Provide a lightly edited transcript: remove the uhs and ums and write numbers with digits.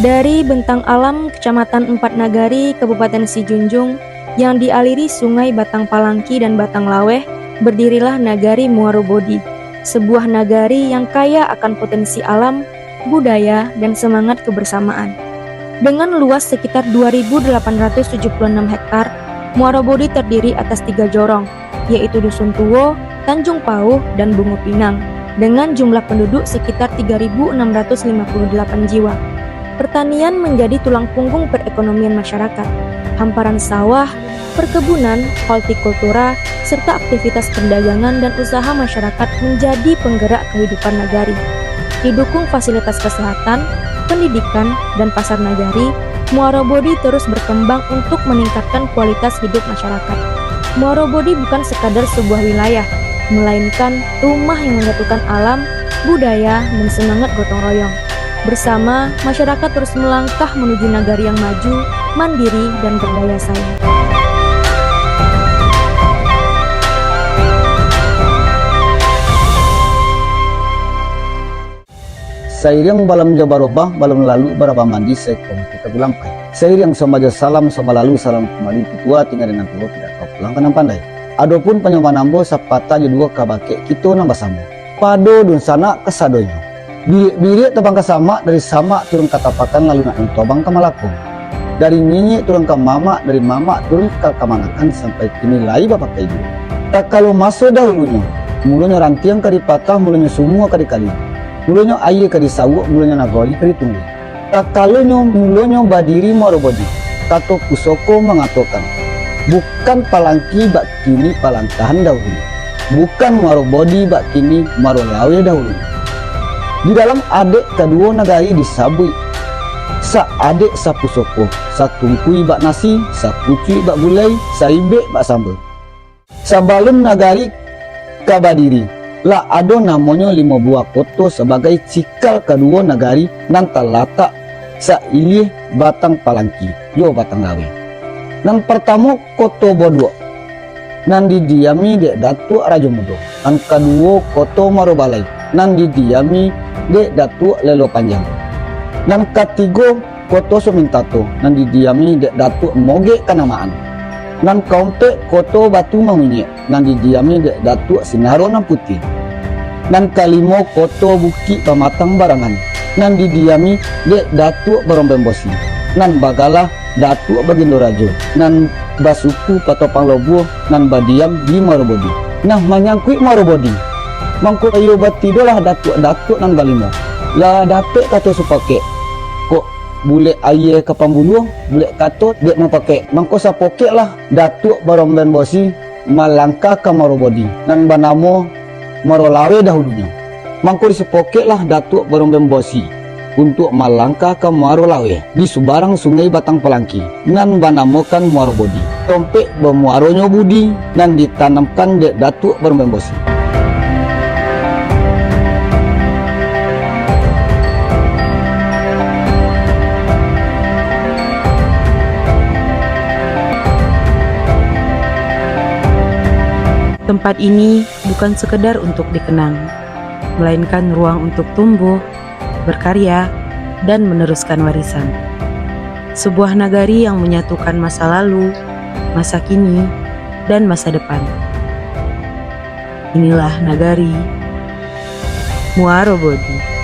Dari bentang alam Kecamatan Empat Nagari, Kabupaten Sijunjung, yang dialiri sungai Batang Palangki dan Batang Laweh, berdirilah Nagari Muarobodi, sebuah nagari yang kaya akan potensi alam, budaya, dan semangat kebersamaan. Dengan luas sekitar 2.876 hektar, Muarobodi terdiri atas 3 jorong, yaitu Dusun Tuwo, Tanjung Pauh, dan Bungu Pinang, dengan jumlah penduduk sekitar 3.658 jiwa. Pertanian menjadi tulang punggung perekonomian masyarakat. Hamparan sawah, perkebunan, hortikultura, serta aktivitas perdagangan dan usaha masyarakat menjadi penggerak kehidupan nagari. Didukung fasilitas kesehatan, pendidikan, dan pasar nagari, Muarobodi terus berkembang untuk meningkatkan kualitas hidup masyarakat. Muarobodi bukan sekadar sebuah wilayah, melainkan rumah yang menyatukan alam, budaya, dan semangat gotong royong. Bersama, masyarakat terus melangkah menuju nagari yang maju, mandiri, dan berdaya saing. Seiring balam jabarobah, balam lalu berapa mandi sekom kita gulampai. Seiring somaja salam sama lalu salam kembali ketua tinggal dengan tua tidak kau pulang kanang pandai. Adapun penyomanambo sapata jadua kabake kita nambah sama. Pado dun sana kesadonya. Birik tebang kesama dari sama turun ke tapakan lalu nak tobang ke malakung. Dari nyinyi turun ke mama, dari mama turun ke kamanakan sampai kini lai bapak ke ibu. Tak kalau masuk dahulunya, mulanya rantiang ke dipatah, mulanya semua ke dikali. Mulanya air ke disawuk, mulanya nagoli ke ditunggu. Tak kalau mulanya badiri Muarobodi, kato kusoko mengatakan, bukan Palangki bak kini Palantahan dahulu, bukan Muarobodi bak kini Marolawe dahulu. Di dalam adik kedua nagari disabui, sa adik sapusoko, sa tungkui bak nasi, sa kucui bak gulai, sa ibe bak sambal. Sabalun nagari kabadiri, lah ada namanya 5 buah koto sebagai cikal kedua nagari nan talata sa ilih Batang Palangki, yo Batang Lawe. Nan pertama koto Bodua, nan didiami dek Datuk Raja Mudo. Nan kedua koto Marobalai, nan didiami dek Datuk Lelo Panjang. Nan ketiga koto Sumintato, nan didiami dek Datuk Moge Kanamaan. Nan kauntek koto Batu Mangunyek, nan didiami dek Datuk Sinaro Nan Putih. Nan kalimo koto Bukit Pamatang Barangan, nan didiami dek Datuk Barombembosi. Nan bagalah Datuk Bagindo Rajo, nan basuku Patopang Lobo, nan badiam di Muarobodi. Nah menyangkut Muarobodi, mangko ayo batido lah datuk nan balimo lah dapet kato supake kok bule aye ke pambuluh bule kato dia mau pakai mangko sapoke lah datuk Baromben Bosi malangka ke Muarobodi nan banamo Marolawe dahulunya mangko disepoke lah datuk Baromben Bosi untuk malangka ke Marolawe di subarang sungai Batang Palangki nan banamokan Muarobodi tompek bemuaronyo budi nan ditanamkan dek datuk Baromben Bosi. Tempat ini bukan sekedar untuk dikenang, melainkan ruang untuk tumbuh, berkarya, dan meneruskan warisan. Sebuah nagari yang menyatukan masa lalu, masa kini, dan masa depan. Inilah Nagari Muarobodi.